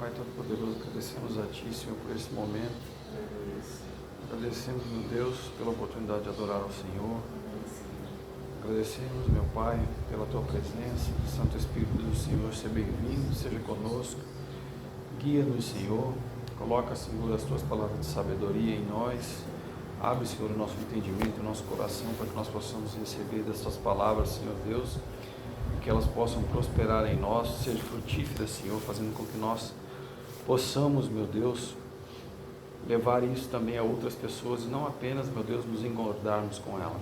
Pai Todo-Poderoso, agradecemos a Ti, Senhor, por esse momento. Agradecemos, meu Deus, pela oportunidade de adorar ao Senhor. Agradecemos, meu Pai, pela Tua presença. Santo Espírito do Senhor, seja bem-vindo, seja conosco. Guia-nos, Senhor. Coloca, Senhor, as Tuas palavras de sabedoria em nós. Abre, Senhor, o nosso entendimento, o nosso coração, para que nós possamos receber dessas palavras, Senhor Deus, que elas possam prosperar em nós, seja frutíferas, Senhor, fazendo com que nós possamos, meu Deus, levar isso também a outras pessoas e não apenas, meu Deus, nos engordarmos com ela.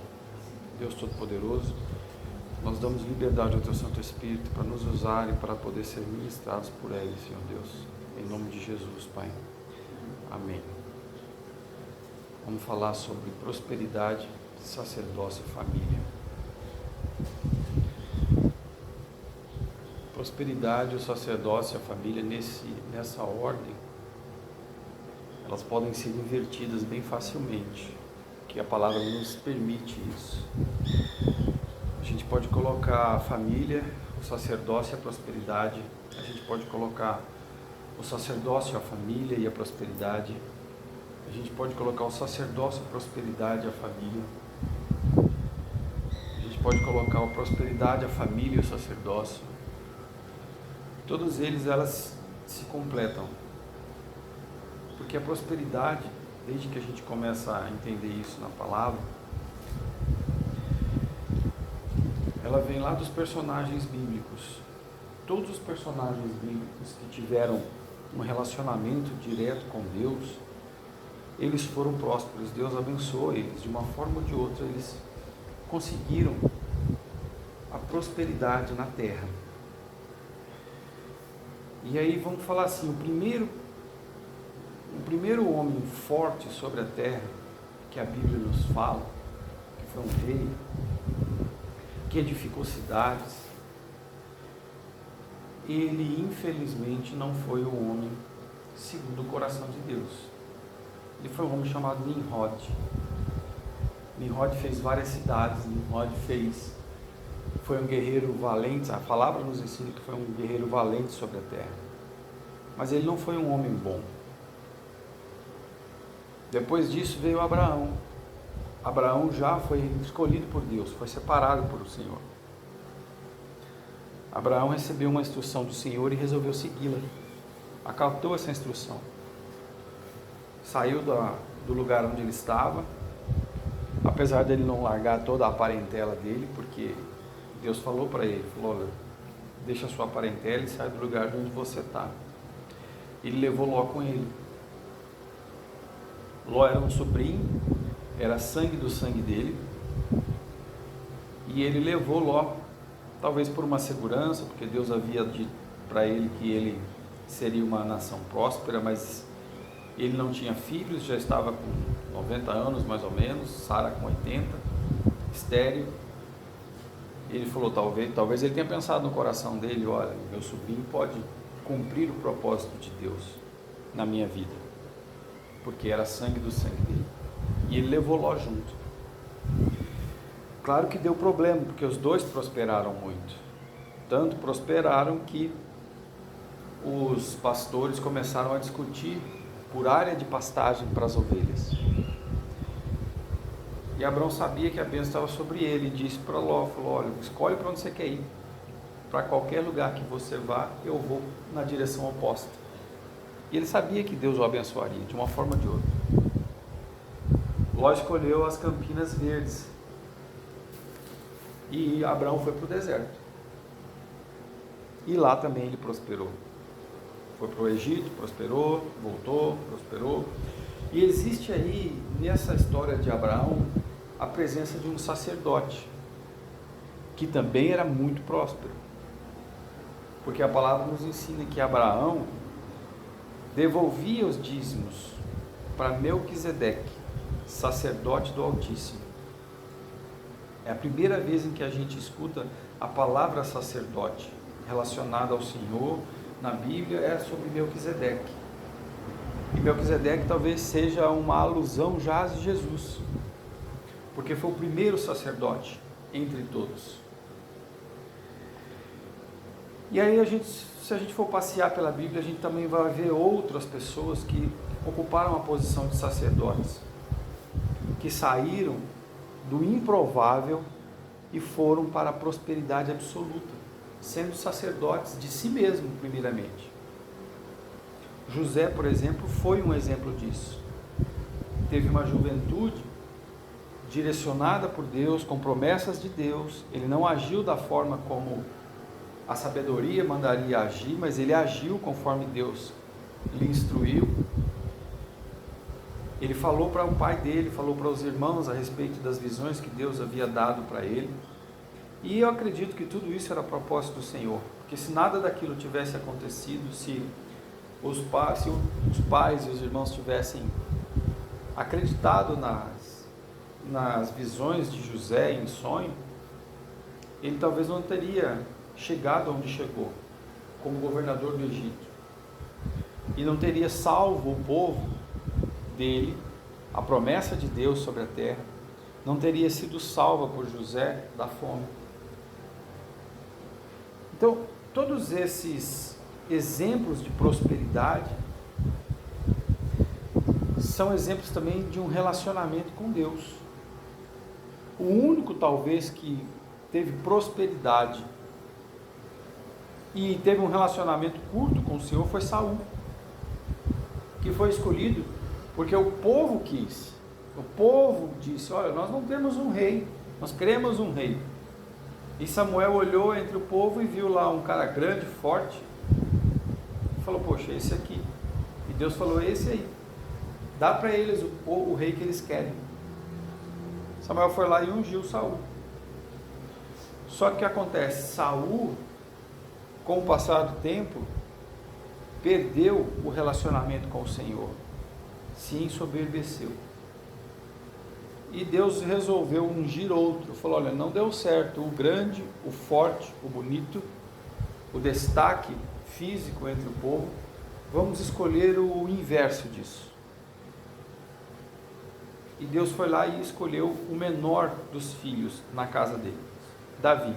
Deus Todo-Poderoso, nós damos liberdade ao Teu Santo Espírito para nos usar e para poder ser ministrados por Ele, Senhor Deus. Em nome de Jesus, Pai. Amém. Vamos falar sobre prosperidade, sacerdócio e família. Prosperidade, o sacerdócio e a família, nessa ordem, elas podem ser invertidas bem facilmente, que a palavra nos permite isso. A gente pode colocar a família, o sacerdócio e a prosperidade, a gente pode colocar o sacerdócio, a família e a prosperidade, a gente pode colocar o sacerdócio, a prosperidade e a família, a gente pode colocar a prosperidade, a família e o sacerdócio. Todos elas se completam, porque a prosperidade, desde que a gente começa a entender isso na palavra, ela vem lá dos personagens bíblicos. Todos os personagens bíblicos que tiveram um relacionamento direto com Deus, eles foram prósperos. Deus abençoou eles, de uma forma ou de outra, eles conseguiram a prosperidade na terra. E aí vamos falar assim, o primeiro homem forte sobre a terra, que a Bíblia nos fala, que foi um rei, que edificou cidades, ele infelizmente não foi um homem segundo o coração de Deus. Ele foi um homem chamado Nimrod. Nimrod fez várias cidades, Nimrod foi um guerreiro valente, a palavra nos ensina que foi um guerreiro valente sobre a terra, mas ele não foi um homem bom. Depois disso veio Abraão. Abraão já foi escolhido por Deus, foi separado por o Senhor. Abraão recebeu uma instrução do Senhor e resolveu segui-la, acatou essa instrução, saiu do lugar onde ele estava, apesar dele não largar toda a parentela dele, porque Deus falou para ele, olha, deixa a sua parentela e sai do lugar onde você está. Ele levou Ló com ele. Ló era um sobrinho, era sangue do sangue dele, e ele levou Ló, talvez por uma segurança, porque Deus havia dito para ele que ele seria uma nação próspera, mas ele não tinha filhos, já estava com 90 anos mais ou menos, Sara com 80, estéril. Ele falou, talvez ele tenha pensado no coração dele, olha, meu sobrinho pode cumprir o propósito de Deus na minha vida, porque era sangue do sangue dele. E ele levou Ló junto. Claro que deu problema, porque os dois prosperaram muito. Tanto prosperaram que os pastores começaram a discutir por área de pastagem para as ovelhas. E Abraão sabia que a bênção estava sobre ele, e disse para Ló, falou, olha, escolhe para onde você quer ir. Para qualquer lugar que você vá, eu vou na direção oposta. E ele sabia que Deus o abençoaria, de uma forma ou de outra. Ló escolheu as Campinas Verdes. E Abraão foi para o deserto. E lá também ele prosperou. Foi para o Egito, prosperou, voltou, prosperou. E existe aí, nessa história de Abraão, a presença de um sacerdote, que também era muito próspero. Porque a palavra nos ensina que Abraão devolvia os dízimos para Melquisedeque, sacerdote do Altíssimo. É a primeira vez em que a gente escuta a palavra sacerdote relacionada ao Senhor na Bíblia, é sobre Melquisedeque. E Melquisedeque talvez seja uma alusão já a Jesus, porque foi o primeiro sacerdote entre todos. E aí se a gente for passear pela Bíblia, a gente também vai ver outras pessoas que ocuparam a posição de sacerdotes, que saíram do improvável e foram para a prosperidade absoluta, sendo sacerdotes de si mesmo, primeiramente. José, por exemplo, foi um exemplo disso. Teve uma juventude direcionada por Deus, com promessas de Deus. Ele não agiu da forma como a sabedoria mandaria agir, mas ele agiu conforme Deus lhe instruiu. Ele falou para o pai dele, falou para os irmãos a respeito das visões que Deus havia dado para ele. E eu acredito que tudo isso era propósito do Senhor, porque se nada daquilo tivesse acontecido, se os pais e os irmãos tivessem acreditado nas visões de José em sonho, ele talvez não teria chegado onde chegou, como governador do Egito, e não teria salvo o povo dele, a promessa de Deus sobre a terra, não teria sido salva por José da fome. Então, todos esses exemplos de prosperidade são exemplos também de um relacionamento com Deus. O único, talvez, que teve prosperidade e teve um relacionamento curto com o Senhor foi Saul, que foi escolhido porque o povo quis. O povo disse: olha, nós não temos um rei, nós queremos um rei. E Samuel olhou entre o povo e viu lá um cara grande, forte, e falou: poxa, esse aqui. E Deus falou: esse aí, dá para eles o rei que eles querem. Samuel foi lá e ungiu Saul. Só que o que acontece? Saul, com o passar do tempo, perdeu o relacionamento com o Senhor, se ensoberbeceu. E Deus resolveu ungir outro. Falou: olha, não deu certo o grande, o forte, o bonito, o destaque físico entre o povo, vamos escolher o inverso disso. E Deus foi lá e escolheu o menor dos filhos na casa dele, Davi.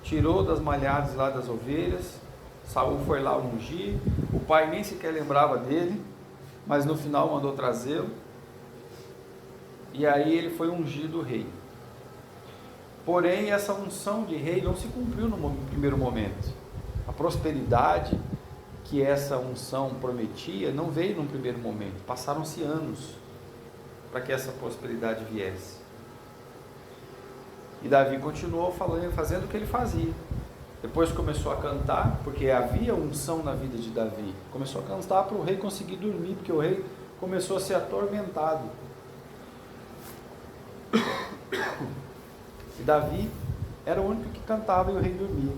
Tirou das malhadas lá das ovelhas. Saul foi lá ungir, o pai nem sequer lembrava dele, mas no final mandou trazê-lo, e aí ele foi ungido rei. Porém, essa unção de rei não se cumpriu no primeiro momento. A prosperidade que essa unção prometia não veio no primeiro momento, passaram-se anos para que essa prosperidade viesse. E Davi continuou fazendo o que ele fazia. Depois começou a cantar, porque havia unção na vida de Davi. Começou a cantar para o rei conseguir dormir, porque o rei começou a ser atormentado. E Davi era o único que cantava e o rei dormia.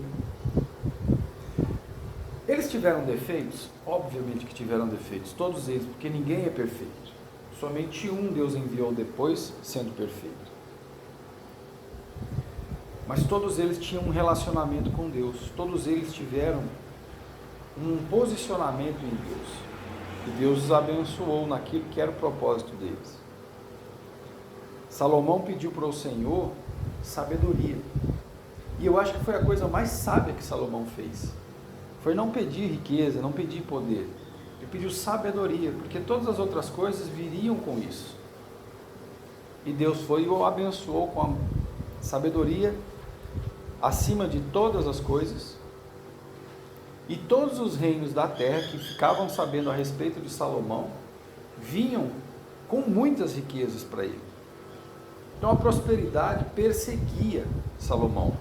Eles tiveram defeitos? Obviamente que tiveram defeitos, todos eles, porque ninguém é perfeito. Somente um Deus enviou depois, sendo perfeito. Mas todos eles tinham um relacionamento com Deus, todos eles tiveram um posicionamento em Deus, e Deus os abençoou naquilo que era o propósito deles. Salomão pediu para o Senhor sabedoria, e eu acho que foi a coisa mais sábia que Salomão fez, foi não pedir riqueza, não pedir poder, ele pediu sabedoria, porque todas as outras coisas viriam com isso, e Deus foi e o abençoou com a sabedoria acima de todas as coisas, e todos os reinos da terra que ficavam sabendo a respeito de Salomão, vinham com muitas riquezas para ele. Então a prosperidade perseguia Salomão,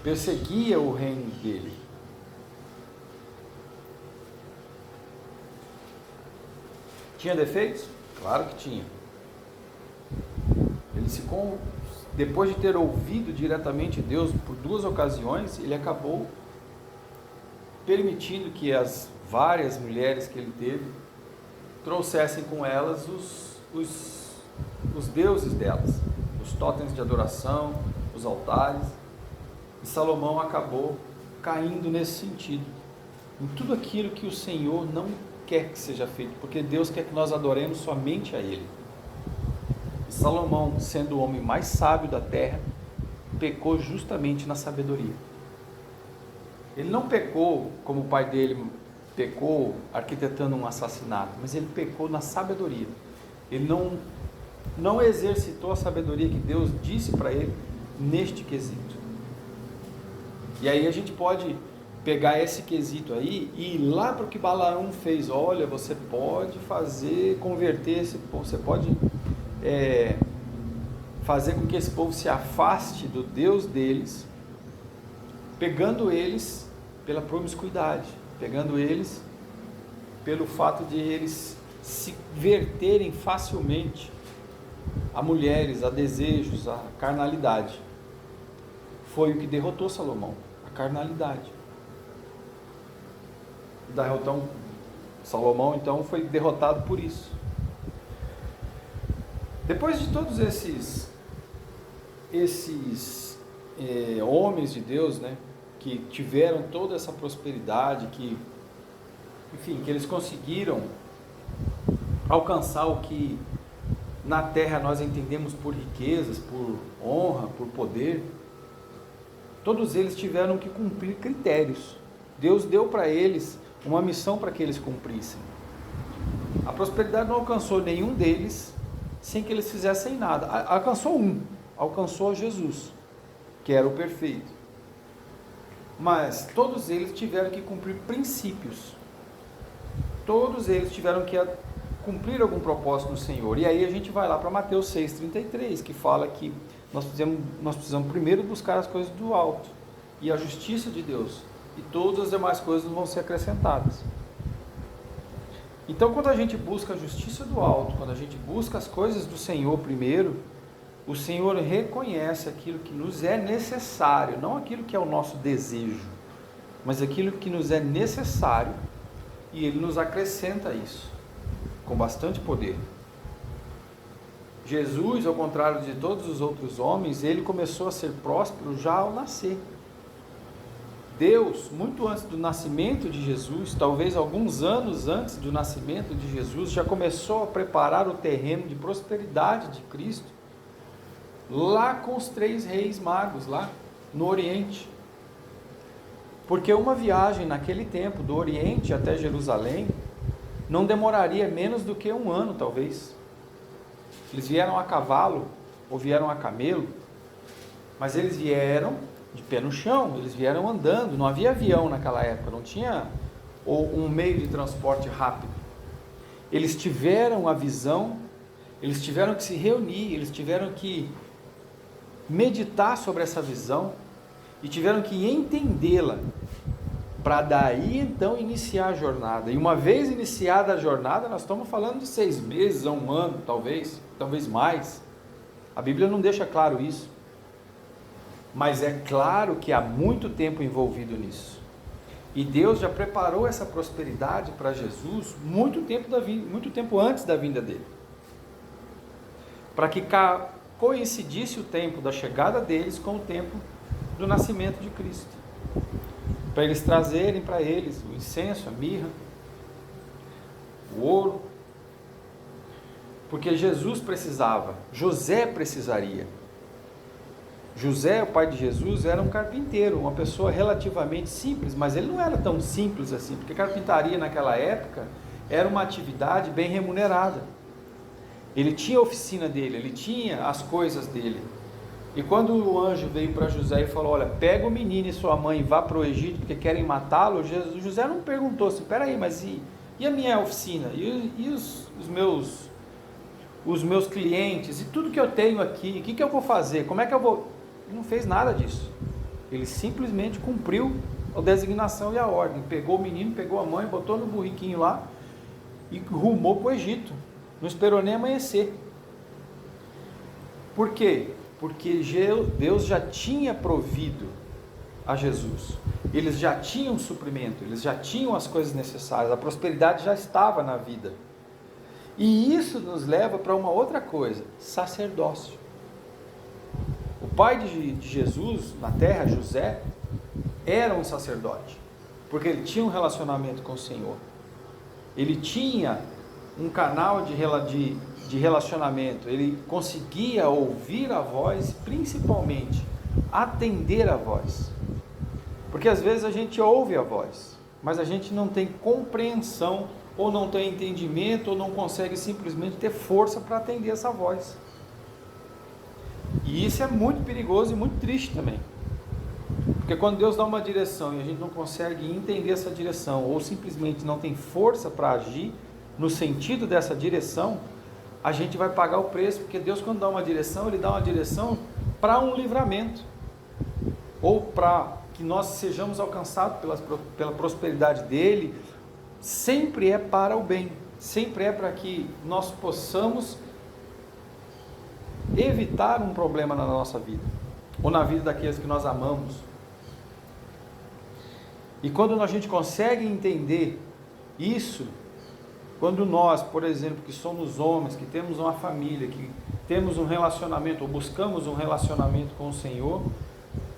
perseguia o reino dele. Tinha defeitos? Claro que tinha. Ele depois de ter ouvido diretamente Deus por 2 ocasiões, ele acabou permitindo que as várias mulheres que ele teve trouxessem com elas os deuses delas, os totens de adoração, os altares. E Salomão acabou caindo nesse sentido, em tudo aquilo que o Senhor não quer que seja feito, porque Deus quer que nós adoremos somente a Ele. Salomão, sendo o homem mais sábio da terra, pecou justamente na sabedoria. Ele não pecou como o pai dele pecou arquitetando um assassinato, mas ele pecou na sabedoria. Ele não exercitou a sabedoria que Deus disse para ele neste quesito. E aí a gente pode pegar esse quesito aí e ir lá para o que Balaão fez. Olha, você pode converter esse povo, você pode fazer com que esse povo se afaste do Deus deles, pegando eles pela promiscuidade, pegando eles pelo fato de eles se verterem facilmente a mulheres, a desejos, a carnalidade. Foi o que derrotou Salomão, a carnalidade. Salomão então foi derrotado por isso. Depois de todos esses homens de Deus, né, que tiveram toda essa prosperidade, que eles conseguiram alcançar o que na terra nós entendemos por riquezas, por honra, por poder, todos eles tiveram que cumprir critérios. Deus deu para eles uma missão para que eles cumprissem. A prosperidade não alcançou nenhum deles sem que eles fizessem nada. Alcançou Jesus, que era o perfeito. Mas todos eles tiveram que cumprir princípios. Todos eles tiveram que cumprir algum propósito no Senhor. E aí a gente vai lá para Mateus 6,33, que fala que nós precisamos primeiro buscar as coisas do alto e a justiça de Deus, e todas as demais coisas vão ser acrescentadas. Então, quando a gente busca a justiça do alto, quando a gente busca as coisas do Senhor primeiro, o Senhor reconhece aquilo que nos é necessário, não aquilo que é o nosso desejo, mas aquilo que nos é necessário, e Ele nos acrescenta isso, com bastante poder. Jesus, ao contrário de todos os outros homens, ele começou a ser próspero já ao nascer. Deus, muito antes do nascimento de Jesus, talvez alguns anos antes do nascimento de Jesus, já começou a preparar o terreno de prosperidade de Cristo, lá com os 3 reis magos, lá no Oriente. Porque uma viagem naquele tempo, do Oriente até Jerusalém, não demoraria menos do que 1 ano, talvez. Eles vieram a cavalo, ou vieram a camelo, mas eles vieram de pé no chão, eles vieram andando, não havia avião naquela época, não tinha um meio de transporte rápido. Eles tiveram a visão, eles tiveram que se reunir, eles tiveram que meditar sobre essa visão e tiveram que entendê-la, para daí então iniciar a jornada. E uma vez iniciada a jornada, nós estamos falando de 6 meses a 1 ano, talvez mais. A Bíblia não deixa claro isso, mas é claro que há muito tempo envolvido nisso. E Deus já preparou essa prosperidade para Jesus muito tempo antes da vinda dele, para que coincidisse o tempo da chegada deles com o tempo do nascimento de Cristo, para eles trazerem para eles o incenso, a mirra, o ouro, porque Jesus precisava, José precisaria. José, o pai de Jesus, era um carpinteiro, uma pessoa relativamente simples, mas ele não era tão simples assim, porque carpintaria naquela época era uma atividade bem remunerada. Ele tinha a oficina dele, ele tinha as coisas dele. E quando o anjo veio para José e falou, olha, pega o menino e sua mãe e vá para o Egito porque querem matá-lo, José não perguntou assim, peraí, mas e a minha oficina? E os meus clientes? E tudo que eu tenho aqui? O que eu vou fazer? Como é que eu vou... Ele não fez nada disso. Ele simplesmente cumpriu a designação e a ordem. Pegou o menino, pegou a mãe, botou no burriquinho lá e rumou para o Egito. Não esperou nem amanhecer. Por quê? Porque Deus já tinha provido a Jesus. Eles já tinham suprimento, eles já tinham as coisas necessárias, a prosperidade já estava na vida. E isso nos leva para uma outra coisa, sacerdócio. O pai de Jesus na terra, José, era um sacerdote, porque ele tinha um relacionamento com o Senhor. Ele tinha um canal de relacionamento, ele conseguia ouvir a voz, principalmente atender a voz. Porque às vezes a gente ouve a voz, mas a gente não tem compreensão, ou não tem entendimento, ou não consegue simplesmente ter força para atender essa voz. E isso é muito perigoso e muito triste também. Porque quando Deus dá uma direção e a gente não consegue entender essa direção, ou simplesmente não tem força para agir no sentido dessa direção, a gente vai pagar o preço, porque Deus, quando dá uma direção, Ele dá uma direção para um livramento, ou para que nós sejamos alcançados pela prosperidade dEle. Sempre é para o bem, sempre é para que nós possamos evitar um problema na nossa vida, ou na vida daqueles que nós amamos. E quando a gente consegue entender isso, quando nós, por exemplo, que somos homens, que temos uma família, que temos um relacionamento, ou buscamos um relacionamento com o Senhor,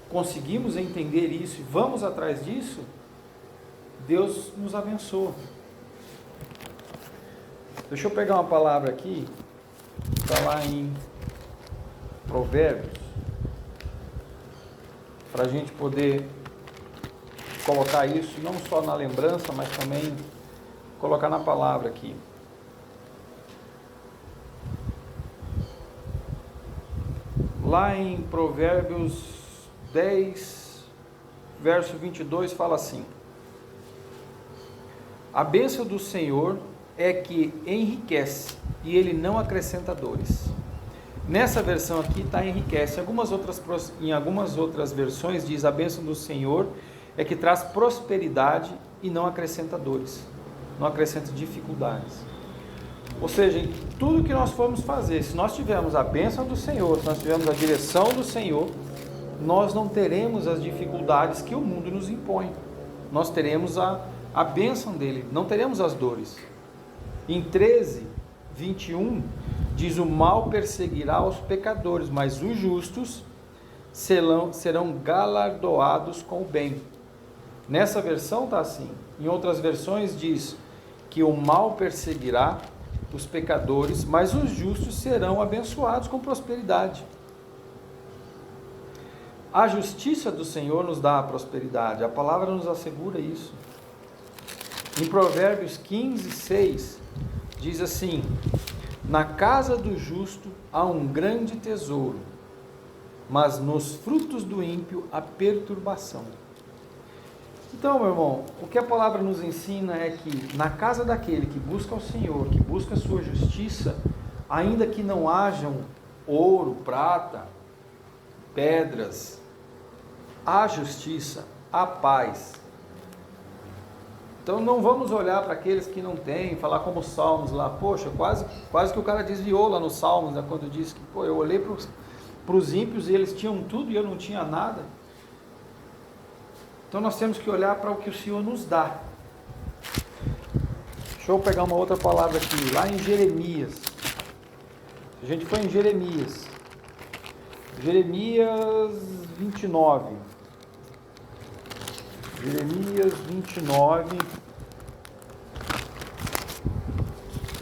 conseguimos entender isso e vamos atrás disso, Deus nos abençoa. Deixa eu pegar uma palavra aqui, está lá em Provérbios, para a gente poder colocar isso não só na lembrança, mas também colocar na palavra aqui. Lá em Provérbios 10, verso 22, fala assim: a bênção do Senhor é que enriquece, e Ele não acrescenta dores. Nessa versão aqui está enriquece. Em algumas outras versões diz: a bênção do Senhor é que traz prosperidade e não acrescenta dores, não acrescenta dificuldades. Ou seja, em tudo que nós formos fazer, se nós tivermos a bênção do Senhor, se nós tivermos a direção do Senhor, nós não teremos as dificuldades que o mundo nos impõe. Nós teremos a bênção dele, não teremos as dores. Em 13, 21, diz: o mal perseguirá os pecadores, mas os justos serão galardoados com o bem. Nessa versão está assim. Em outras versões diz que o mal perseguirá os pecadores, mas os justos serão abençoados com prosperidade. A justiça do Senhor nos dá a prosperidade, a palavra nos assegura isso. Em Provérbios 15, 6, diz assim: na casa do justo há um grande tesouro, mas nos frutos do ímpio há perturbação. Então, meu irmão, o que a palavra nos ensina é que na casa daquele que busca o Senhor, que busca a sua justiça, ainda que não hajam ouro, prata, pedras, há justiça, há paz. Então não vamos olhar para aqueles que não têm, falar como os Salmos lá, poxa, quase que o cara desviou lá nos Salmos, né, quando disse que, eu olhei para os ímpios e eles tinham tudo e eu não tinha nada. Então nós temos que olhar para o que o Senhor nos dá. Deixa eu pegar uma outra palavra aqui, lá em Jeremias. A gente foi em Jeremias 29. Jeremias 29. Vou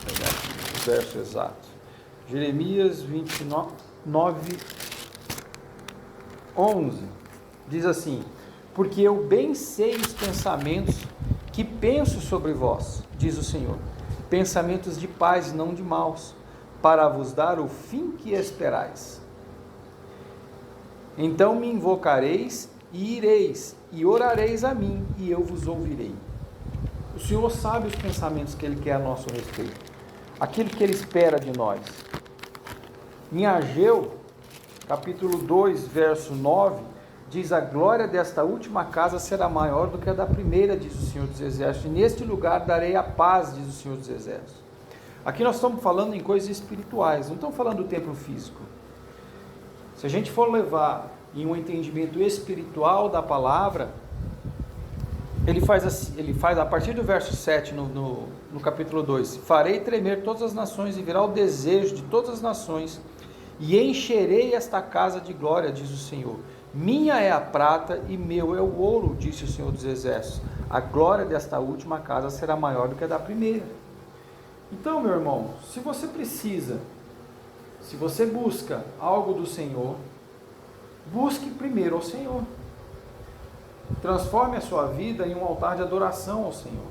pegar aqui o verso exato. Jeremias 29, 11. Diz assim: porque eu bem sei os pensamentos que penso sobre vós, diz o Senhor, pensamentos de paz e não de maus, para vos dar o fim que esperais. Então me invocareis e ireis, e orareis a mim, e eu vos ouvirei. O Senhor sabe os pensamentos que Ele quer a nosso respeito, aquilo que Ele espera de nós. Em Ageu, capítulo 2, verso 9, diz: a glória desta última casa será maior do que a da primeira, diz o Senhor dos Exércitos, e neste lugar darei a paz, diz o Senhor dos Exércitos. Aqui nós estamos falando em coisas espirituais, não estamos falando do templo físico. Se a gente for levar em um entendimento espiritual da palavra, ele faz a partir do verso 7 no capítulo 2, farei tremer todas as nações e virá o desejo de todas as nações, e encherei esta casa de glória, diz o Senhor. Minha é a prata e meu é o ouro, disse o Senhor dos Exércitos. A glória desta última casa será maior do que a da primeira. Então, meu irmão, se você busca algo do Senhor, busque primeiro ao Senhor. Transforme a sua vida em um altar de adoração ao Senhor.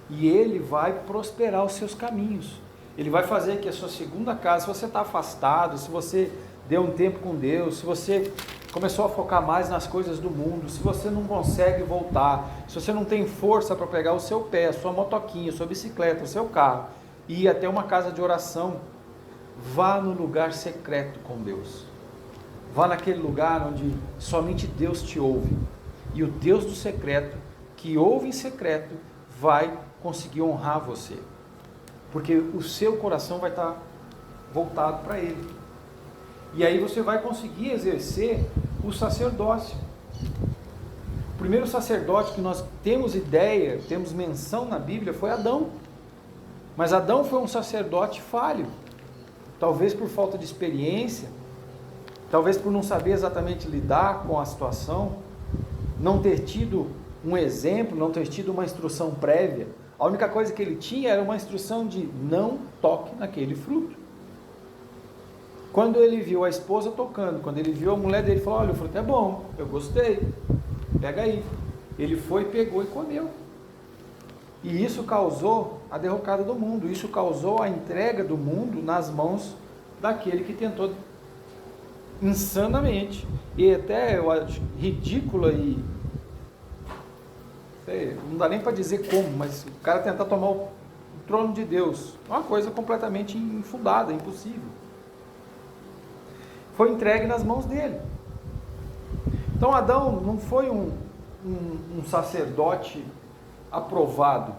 E Ele vai prosperar os seus caminhos. Ele vai fazer que a sua segunda casa, se você está afastado, se você deu um tempo com Deus, se você começou a focar mais nas coisas do mundo, se você não consegue voltar, se você não tem força para pegar o seu pé, a sua motoquinha, a sua bicicleta, o seu carro e ir até uma casa de oração, vá no lugar secreto com Deus. Vá naquele lugar onde somente Deus te ouve. E o Deus do secreto, que ouve em secreto, vai conseguir honrar você. Porque o seu coração vai estar voltado para Ele. E aí você vai conseguir exercer o sacerdócio. O primeiro sacerdote que nós temos ideia, temos menção na Bíblia, foi Adão. Mas Adão foi um sacerdote falho. Talvez por falta de experiência, talvez por não saber exatamente lidar com a situação, não ter tido um exemplo, não ter tido uma instrução prévia. A única coisa que ele tinha era uma instrução de não toque naquele fruto. Quando ele viu a esposa tocando, quando ele viu a mulher dele, ele falou: olha, o fruto é bom, eu gostei, pega aí. Ele foi, pegou e comeu. E isso causou a derrocada do mundo, isso causou a entrega do mundo nas mãos daquele que tentou insanamente, e até eu acho ridícula e não dá nem para dizer como, mas o cara tentar tomar o trono de Deus, é uma coisa completamente infundada, impossível. Foi entregue nas mãos dele. Então Adão não foi um sacerdote aprovado,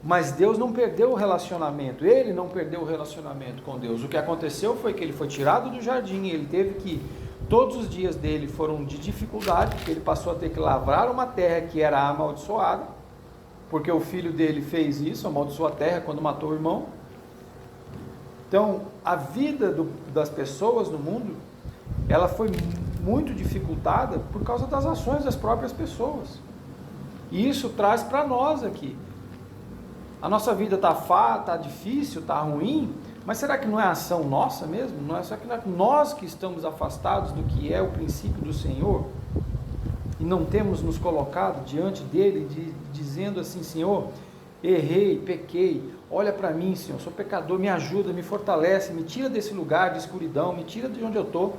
mas Deus não perdeu o relacionamento, ele não perdeu o relacionamento com Deus. O que aconteceu foi que ele foi tirado do jardim, ele teve que, todos os dias dele foram de dificuldade, porque ele passou a ter que lavrar uma terra que era amaldiçoada, porque o filho dele fez isso, amaldiçoou a terra quando matou o irmão. Então a vida das pessoas no mundo, ela foi muito dificultada por causa das ações das próprias pessoas. E isso traz para nós aqui. A nossa vida está difícil, está ruim, mas será que não é ação nossa mesmo? Será que não é nós que estamos afastados do que é o princípio do Senhor? E não temos nos colocado diante dele, dizendo assim: Senhor, errei, pequei, olha para mim, Senhor, sou pecador, me ajuda, me fortalece, me tira desse lugar de escuridão, me tira de onde eu estou.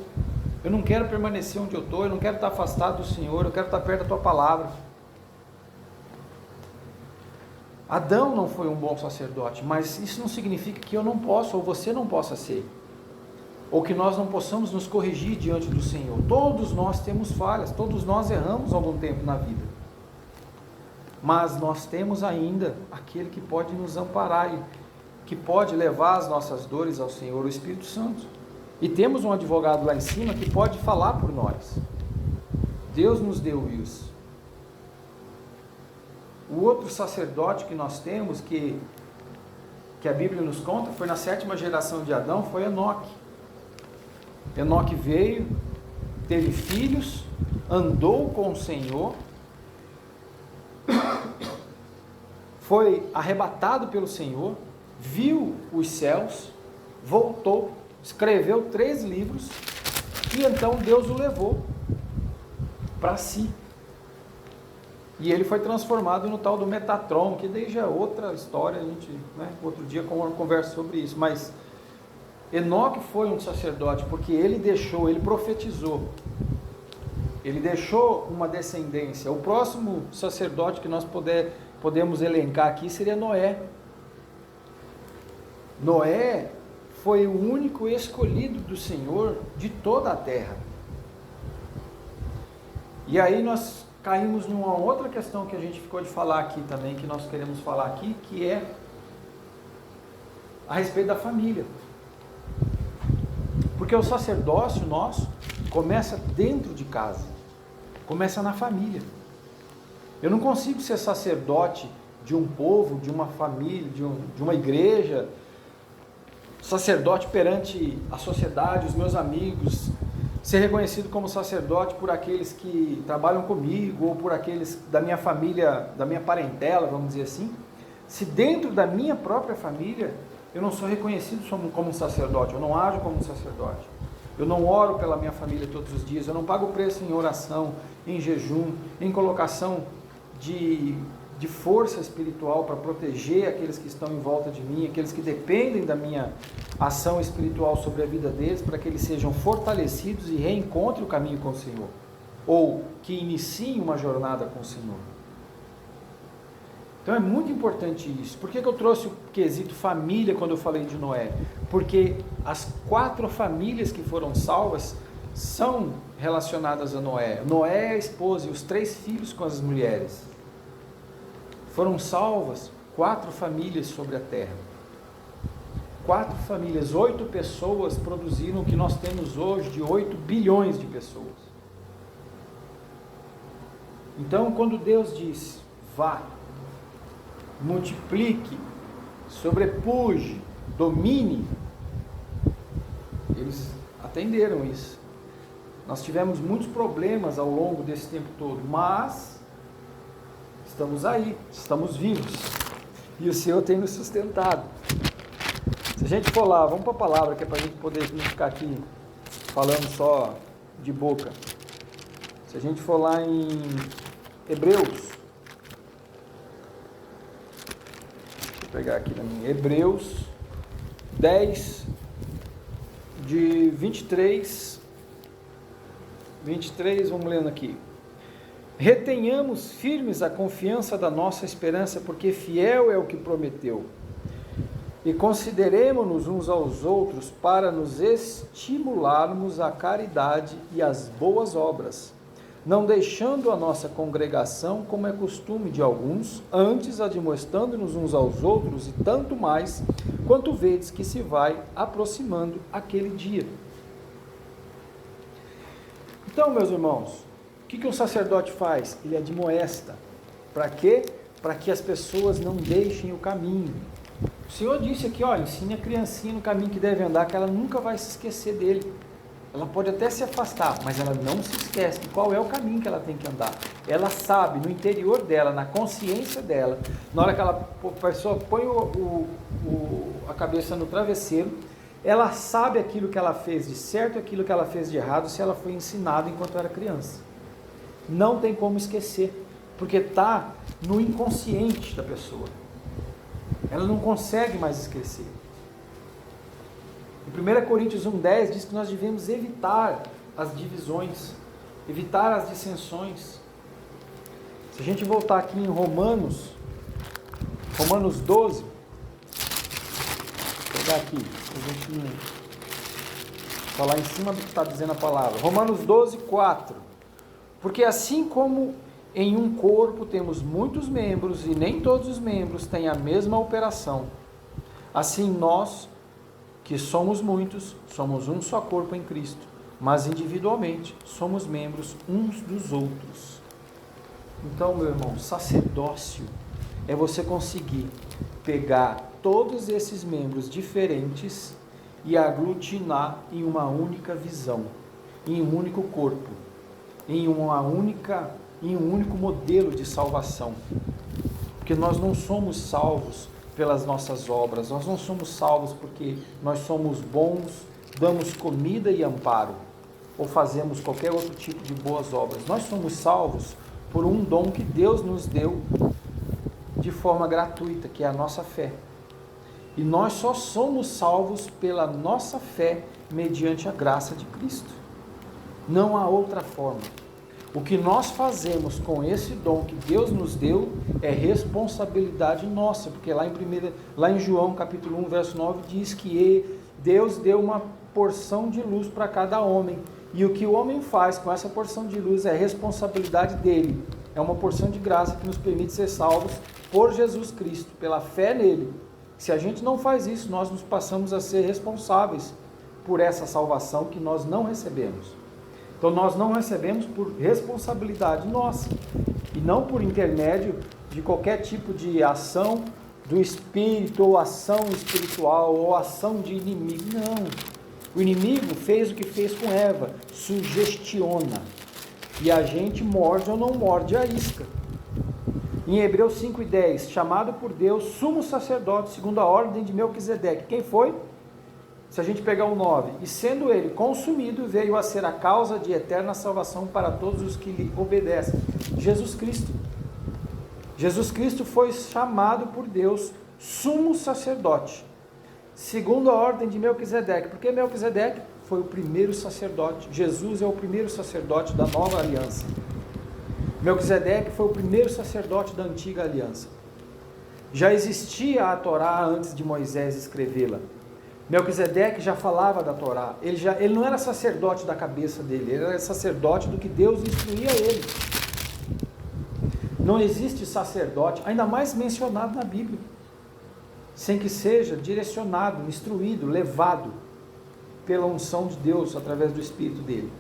Eu não quero permanecer onde eu estou, eu não quero estar afastado do Senhor, eu quero estar perto da Tua Palavra. Adão não foi um bom sacerdote, mas isso não significa que eu não possa, ou você não possa ser, ou que nós não possamos nos corrigir diante do Senhor. Todos nós temos falhas, todos nós erramos algum tempo na vida, mas nós temos ainda aquele que pode nos amparar, que pode levar as nossas dores ao Senhor, o Espírito Santo. E temos um advogado lá em cima que pode falar por nós. Deus nos deu isso. O outro sacerdote que nós temos, que a Bíblia nos conta, foi na 7ª geração de Adão, foi Enoque. Enoque veio, teve filhos, andou com o Senhor, foi arrebatado pelo Senhor, viu os céus, voltou, escreveu 3 livros, e então Deus o levou para si. E ele foi transformado no tal do Metatron, que daí já é outra história, a gente, outro dia conversa sobre isso. Mas Enoque foi um sacerdote, porque ele profetizou, ele deixou uma descendência. O próximo sacerdote que nós podemos elencar aqui seria Noé. Noé foi o único escolhido do Senhor de toda a terra. E aí nós caímos numa outra questão que a gente ficou de falar aqui também, que nós queremos falar aqui, que é a respeito da família. Porque o sacerdócio nosso começa dentro de casa, começa na família. Eu não consigo ser sacerdote de um povo, de uma família, de uma igreja, sacerdote perante a sociedade, os meus amigos, ser reconhecido como sacerdote por aqueles que trabalham comigo, ou por aqueles da minha família, da minha parentela, vamos dizer assim, se dentro da minha própria família eu não sou reconhecido como um sacerdote, eu não ajo como um sacerdote. eu não oro pela minha família todos os dias, eu não pago preço em oração, em jejum, em colocação de força espiritual para proteger aqueles que estão em volta de mim, aqueles que dependem da minha ação espiritual sobre a vida deles, para que eles sejam fortalecidos e reencontrem o caminho com o Senhor, ou que iniciem uma jornada com o Senhor. Então é muito importante isso. Por que eu trouxe o quesito família quando eu falei de Noé? Porque as 4 famílias que foram salvas são relacionadas a Noé. Noé, a esposa e os 3 filhos com as mulheres. Foram salvas 4 famílias sobre a terra. 4 famílias, 8 pessoas produziram o que nós temos hoje de 8 bilhões de pessoas. Então, quando Deus diz, vá, multiplique, sobrepuje, domine, eles atenderam isso. Nós tivemos muitos problemas ao longo desse tempo todo, mas estamos aí, estamos vivos, e o Senhor tem nos sustentado. Se a gente for lá, vamos para a palavra, que é para a gente poder não ficar aqui falando só de boca. Se a gente for lá em Hebreus, pegar aqui na minha, Hebreus 10, de 23, vamos lendo aqui. Retenhamos firmes a confiança da nossa esperança, porque fiel é o que prometeu. E consideremo-nos uns aos outros para nos estimularmos à caridade e às boas obras, não deixando a nossa congregação, como é costume de alguns, antes admoestando-nos uns aos outros, e tanto mais, quanto vedes que se vai aproximando aquele dia. Então, meus irmãos, o que um sacerdote faz? Ele admoesta. Para quê? Para que as pessoas não deixem o caminho. O Senhor disse aqui, ensine a criancinha no caminho que deve andar, que ela nunca vai se esquecer dele. Ela pode até se afastar, mas ela não se esquece de qual é o caminho que ela tem que andar. Ela sabe, no interior dela, na consciência dela, na hora que a pessoa põe a cabeça no travesseiro, ela sabe aquilo que ela fez de certo e aquilo que ela fez de errado, se ela foi ensinada enquanto era criança. Não tem como esquecer, porque está no inconsciente da pessoa. Ela não consegue mais esquecer. Em 1 Coríntios 1,10 diz que nós devemos evitar as divisões, evitar as dissensões. Se a gente voltar aqui em Romanos 12, vou pegar aqui, a gente falar em cima do que está dizendo a palavra. Romanos 12, 4. Porque assim como em um corpo temos muitos membros e nem todos os membros têm a mesma operação, assim nós, que somos muitos, somos um só corpo em Cristo, mas individualmente somos membros uns dos outros. Então, meu irmão, sacerdócio é você conseguir pegar todos esses membros diferentes e aglutinar em uma única visão, em um único corpo, em um único modelo de salvação. Porque nós não somos salvos pelas nossas obras, nós não somos salvos porque nós somos bons, damos comida e amparo, ou fazemos qualquer outro tipo de boas obras. Nós somos salvos por um dom que Deus nos deu de forma gratuita, que é a nossa fé. E nós só somos salvos pela nossa fé mediante a graça de Cristo. Não há outra forma. O que nós fazemos com esse dom que Deus nos deu é responsabilidade nossa, porque lá em João capítulo 1, verso 9, diz que Deus deu uma porção de luz para cada homem, e o que o homem faz com essa porção de luz é responsabilidade dele. É uma porção de graça que nos permite ser salvos por Jesus Cristo, pela fé nele. Se a gente não faz isso, nós nos passamos a ser responsáveis por essa salvação que nós não recebemos. Então nós não recebemos por responsabilidade nossa, e não por intermédio de qualquer tipo de ação do Espírito, ou ação espiritual, ou ação de inimigo. Não. O inimigo fez o que fez com Eva, sugestiona, e a gente morde ou não morde a isca. Em Hebreus 5:10, chamado por Deus, sumo sacerdote, segundo a ordem de Melquisedeque. Quem foi? se a gente pegar o 9, e sendo ele consumido, veio a ser a causa de eterna salvação para todos os que lhe obedecem. Jesus Cristo. Jesus Cristo foi chamado por Deus sumo sacerdote, segundo a ordem de Melquisedeque. Porque Melquisedeque foi o primeiro sacerdote. Jesus é o primeiro sacerdote da nova aliança. Melquisedeque foi o primeiro sacerdote da antiga aliança. Já existia a Torá antes de Moisés escrevê-la. Melquisedeque já falava da Torá. Ele não era sacerdote da cabeça dele, ele era sacerdote do que Deus instruía ele. Não existe sacerdote, ainda mais mencionado na Bíblia, sem que seja direcionado, instruído, levado pela unção de Deus através do Espírito dele.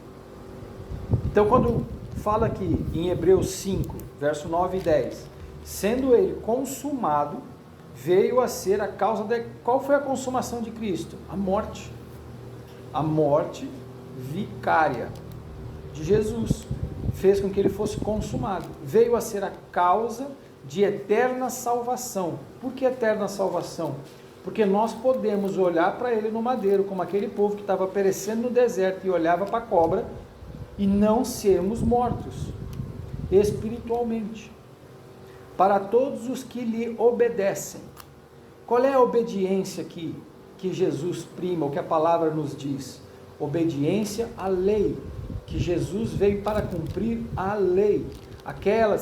Então, quando fala aqui em Hebreus 5, verso 9 e 10, sendo ele consumado, veio a ser a causa de... Qual foi a consumação de Cristo? A morte. A morte vicária de Jesus fez com que ele fosse consumado. Veio a ser a causa de eterna salvação. Por que eterna salvação? Porque nós podemos olhar para ele no madeiro, como aquele povo que estava perecendo no deserto e olhava para a cobra, e não sermos mortos espiritualmente. Para todos os que lhe obedecem. Qual é a obediência aqui que Jesus prima, o que a palavra nos diz? Obediência à lei, que Jesus veio para cumprir a lei. Aquela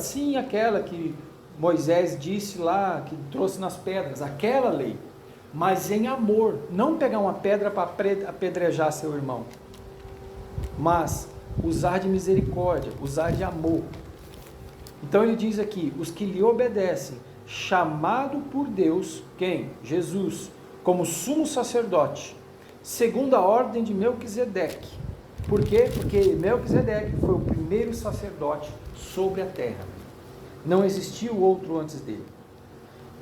que Moisés disse lá, que trouxe nas pedras, aquela lei. Mas em amor, não pegar uma pedra para apedrejar seu irmão, mas usar de misericórdia, usar de amor. Então ele diz aqui, os que lhe obedecem, chamado por Deus, quem? Jesus, como sumo sacerdote, segundo a ordem de Melquisedeque. Por quê? Porque Melquisedeque foi o primeiro sacerdote sobre a terra. Não existiu outro antes dele.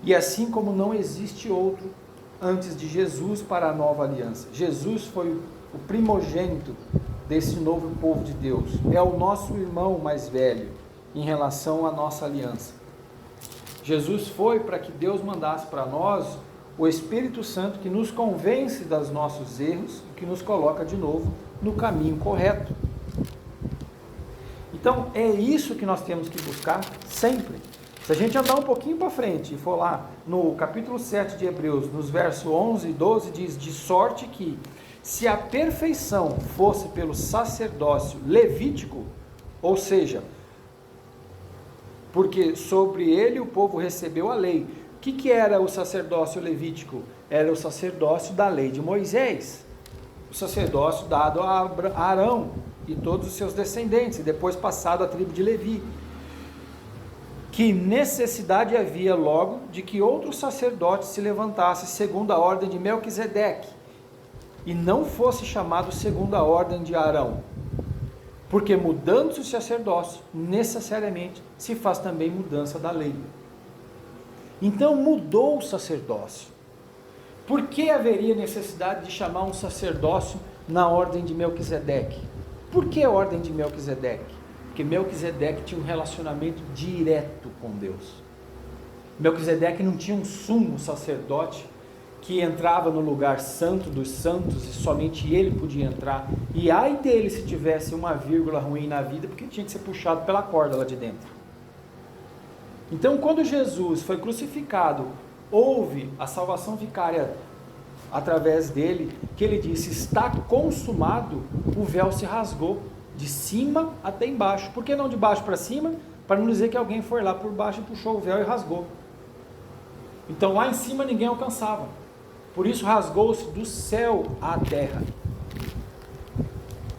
E assim como não existe outro antes de Jesus para a nova aliança. Jesus foi o primogênito desse novo povo de Deus. É o nosso irmão mais velho em relação à nossa aliança. Jesus foi para que Deus mandasse para nós o Espírito Santo que nos convence dos nossos erros e que nos coloca de novo no caminho correto. Então é isso que nós temos que buscar sempre. Se a gente andar um pouquinho para frente e for lá no capítulo 7 de Hebreus, nos versos 11 e 12, diz, de sorte que se a perfeição fosse pelo sacerdócio levítico, ou seja, porque sobre ele o povo recebeu a lei. O que era o sacerdócio levítico? Era o sacerdócio da lei de Moisés, o sacerdócio dado a Arão e todos os seus descendentes, e depois passado à tribo de Levi. Que necessidade havia logo de que outro sacerdote se levantasse segundo a ordem de Melquisedeque, e não fosse chamado segundo a ordem de Arão? Porque mudando-se o sacerdócio, necessariamente se faz também mudança da lei. Então mudou o sacerdócio. Por que haveria necessidade de chamar um sacerdócio na ordem de Melquisedeque? Por que a ordem de Melquisedeque? Porque Melquisedeque tinha um relacionamento direto com Deus. Melquisedeque não tinha um sumo sacerdote que entrava no lugar santo dos santos e somente ele podia entrar. E ai dele se tivesse uma vírgula ruim na vida, porque tinha que ser puxado pela corda lá de dentro. Então, quando Jesus foi crucificado, houve a salvação vicária através dele, que ele disse, está consumado, o véu se rasgou, de cima até embaixo. Por que não de baixo para cima? Para não dizer que alguém foi lá por baixo e puxou o véu e rasgou. Então lá em cima ninguém alcançava. Por isso rasgou-se do céu à terra.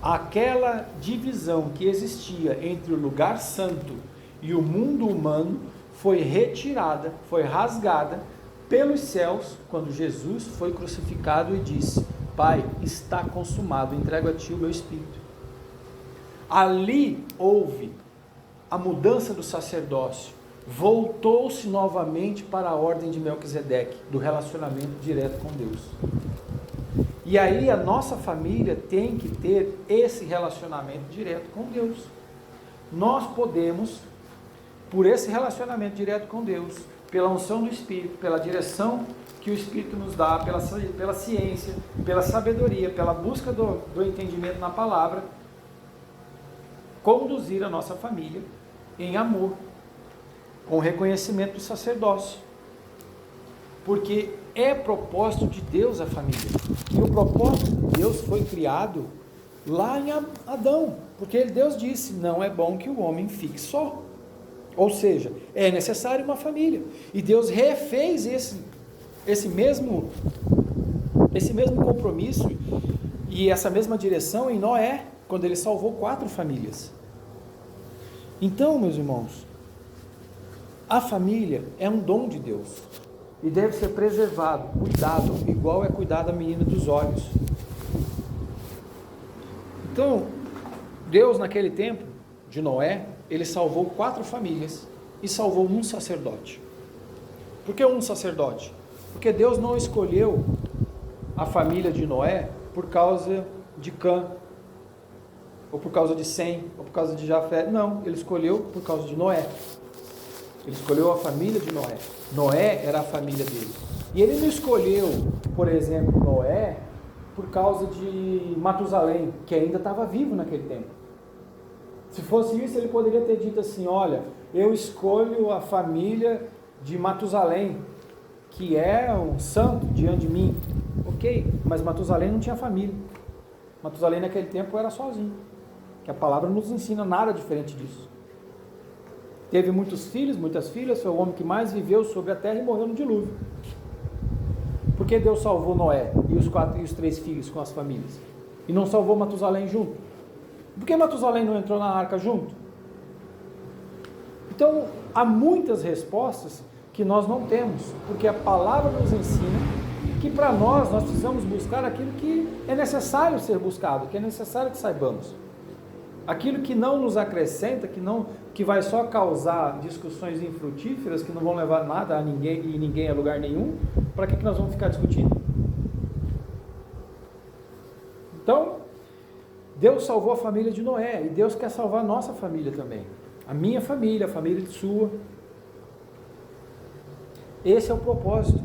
Aquela divisão que existia entre o lugar santo e o mundo humano foi retirada, foi rasgada pelos céus, quando Jesus foi crucificado e disse, Pai, está consumado, entrego a Ti o meu Espírito. Ali houve a mudança do sacerdócio, voltou-se novamente para a ordem de Melquisedeque, do relacionamento direto com Deus. E aí a nossa família tem que ter esse relacionamento direto com Deus. Nós podemos, por esse relacionamento direto com Deus, pela unção do Espírito, pela direção que o Espírito nos dá, pela ciência, pela sabedoria, pela busca do entendimento na palavra, conduzir a nossa família em amor, com reconhecimento do sacerdócio. Porque é propósito de Deus a família. E o propósito de Deus foi criado lá em Adão. Porque Deus disse, não é bom que o homem fique só. Ou seja, é necessário uma família. E Deus refez esse mesmo compromisso e essa mesma direção em Noé, quando ele salvou 4 famílias. Então, meus irmãos, a família é um dom de Deus e deve ser preservado, cuidado, igual é cuidar da menina dos olhos. Então, Deus naquele tempo de Noé, ele salvou 4 famílias e salvou um sacerdote. Por que um sacerdote? Porque Deus não escolheu a família de Noé por causa de Cã, ou por causa de Sem, ou por causa de Jafé. Não, ele escolheu por causa de Noé. Ele escolheu a família de Noé. Noé era a família dele. E ele não escolheu, por exemplo, Noé por causa de Matusalém, que ainda estava vivo naquele tempo. Se fosse isso, ele poderia ter dito assim, olha, eu escolho a família de Matusalém, que é um santo diante de mim. Ok, mas Matusalém não tinha família. Matusalém naquele tempo era sozinho. Que a palavra não nos ensina nada diferente disso. Teve muitos filhos, muitas filhas, foi o homem que mais viveu sobre a terra e morreu no dilúvio. Por que Deus salvou Noé e os 3 filhos com as famílias? E não salvou Matusalém junto? Por que Matusalém não entrou na arca junto? Então, há muitas respostas que nós não temos, porque a palavra nos ensina que para nós precisamos buscar aquilo que é necessário ser buscado, que é necessário que saibamos. Aquilo que não nos acrescenta, que vai só causar discussões infrutíferas, que não vão levar nada a ninguém e ninguém a lugar nenhum, para que nós vamos ficar discutindo? Então, Deus salvou a família de Noé, e Deus quer salvar a nossa família também. A minha família, a família de sua. Esse é o propósito.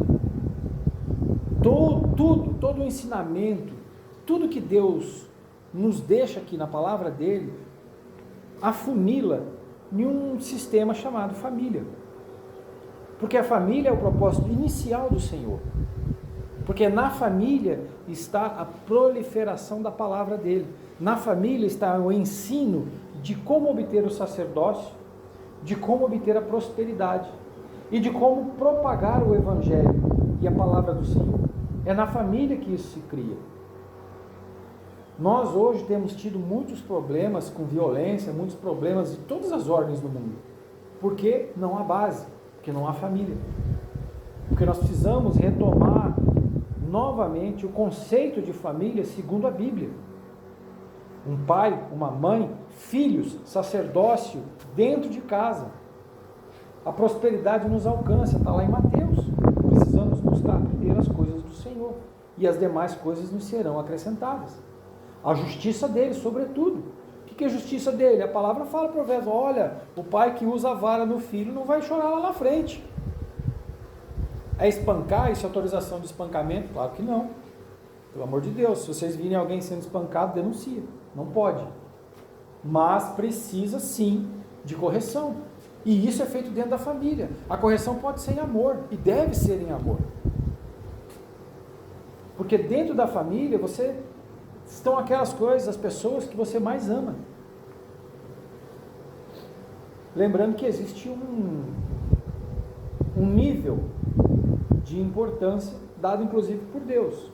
Todo o ensinamento, tudo que Deus nos deixa aqui na palavra dele, afunila em um sistema chamado família. Porque a família é o propósito inicial do Senhor. Porque na família está a proliferação da palavra dele. Na família está o ensino de como obter o sacerdócio, de como obter a prosperidade e de como propagar o evangelho e a palavra do Senhor. É na família que isso se cria. Nós hoje temos tido muitos problemas com violência, muitos problemas de todas as ordens no mundo. Porque não há base, porque não há família. Porque nós precisamos retomar novamente o conceito de família segundo a Bíblia. Um pai, uma mãe, filhos, sacerdócio dentro de casa. A prosperidade nos alcança, está lá em Mateus. Precisamos buscar primeiro as coisas do Senhor e as demais coisas nos serão acrescentadas. A justiça dele, sobretudo. O que é a justiça dele? A palavra fala para o verso, olha, o pai que usa a vara no filho não vai chorar lá na frente. É espancar? Isso é autorização de espancamento? Claro que não. Pelo amor de Deus, se vocês virem alguém sendo espancado, denuncia. Não pode. Mas precisa sim de correção. E isso é feito dentro da família. A correção pode ser em amor, e deve ser em amor. Porque dentro da família, estão aquelas coisas, as pessoas que você mais ama. Lembrando que existe um nível de importância dado inclusive por Deus.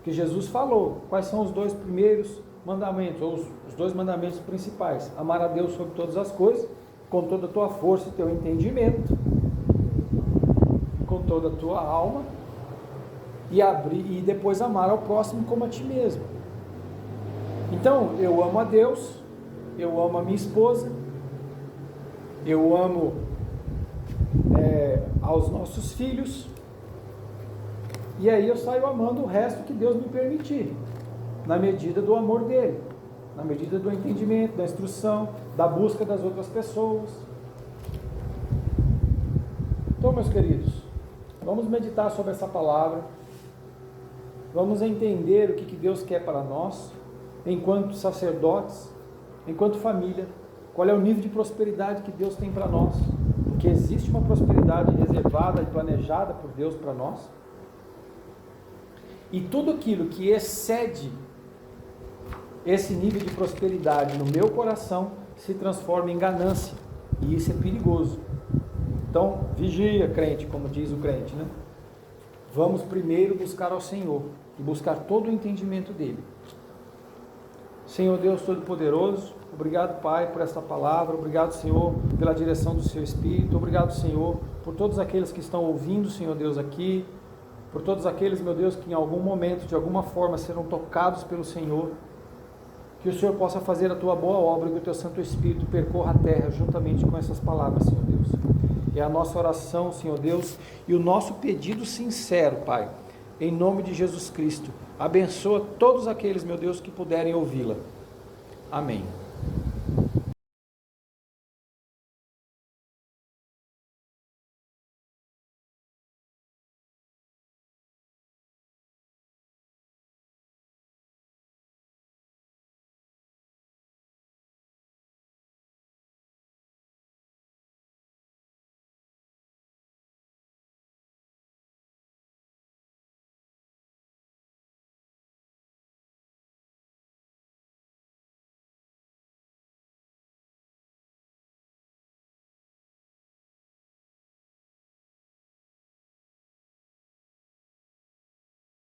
Que Jesus falou, quais são os 2 primeiros mandamentos, ou os 2 mandamentos principais. Amar a Deus sobre todas as coisas, com toda a tua força e teu entendimento, com toda a tua alma, e depois amar ao próximo como a ti mesmo. Então, eu amo a Deus, eu amo a minha esposa, eu amo aos nossos filhos, e aí eu saio amando o resto que Deus me permitir, na medida do amor dele, na medida do entendimento, da instrução, da busca das outras pessoas. Então, Então, meus queridos, vamos meditar sobre essa palavra, vamos entender o que Deus quer para nós, enquanto sacerdotes, enquanto família, qual é o nível de prosperidade que Deus tem para nós, porque existe uma prosperidade reservada e planejada por Deus para nós, e tudo aquilo que excede esse nível de prosperidade no meu coração se transforma em ganância, e isso é perigoso. Então, vigia, crente, como diz o crente, né? Vamos primeiro buscar ao Senhor e buscar todo o entendimento dele. Senhor Deus Todo-Poderoso, obrigado, Pai, por esta palavra, obrigado, Senhor, pela direção do Seu Espírito, obrigado, Senhor, por todos aqueles que estão ouvindo, Senhor Deus, aqui, por todos aqueles, meu Deus, que em algum momento, de alguma forma, serão tocados pelo Senhor, que o Senhor possa fazer a Tua boa obra e que o Teu Santo Espírito percorra a terra juntamente com essas palavras, Senhor Deus. É a nossa oração, Senhor Deus, e o nosso pedido sincero, Pai, em nome de Jesus Cristo. Abençoa todos aqueles, meu Deus, que puderem ouvi-la. Amém.